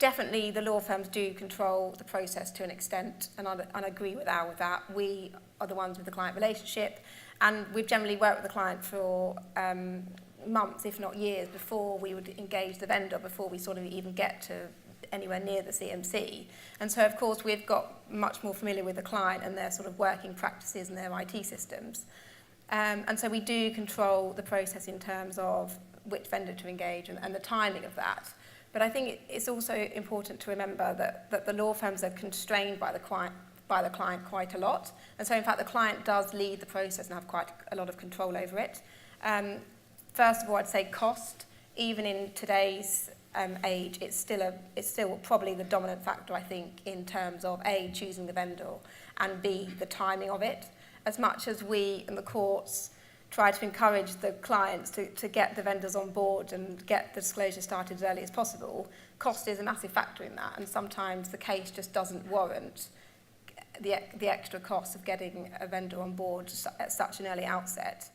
definitely the law firms do control the process to an extent, and I agree with Al with that. We are the ones with the client relationship, and we've generally worked with the client for months, if not years, before we would engage the vendor, before we sort of even get to anywhere near the CMC. And so, of course, we've got much more familiar with the client and their sort of working practices and their IT systems. And so we do control the process in terms of which vendor to engage and the timing of that. But I think it's also important to remember that the law firms are constrained by the client quite a lot. And so, in fact, the client does lead the process and have quite a lot of control over it. First of all, I'd say cost. Even in today's age, it's still probably the dominant factor, I think, in terms of A, choosing the vendor, and B, the timing of it. As much as we in the courts try to encourage the clients to get the vendors on board and get the disclosure started as early as possible, cost is a massive factor in that, and sometimes the case just doesn't warrant the extra cost of getting a vendor on board at such an early outset.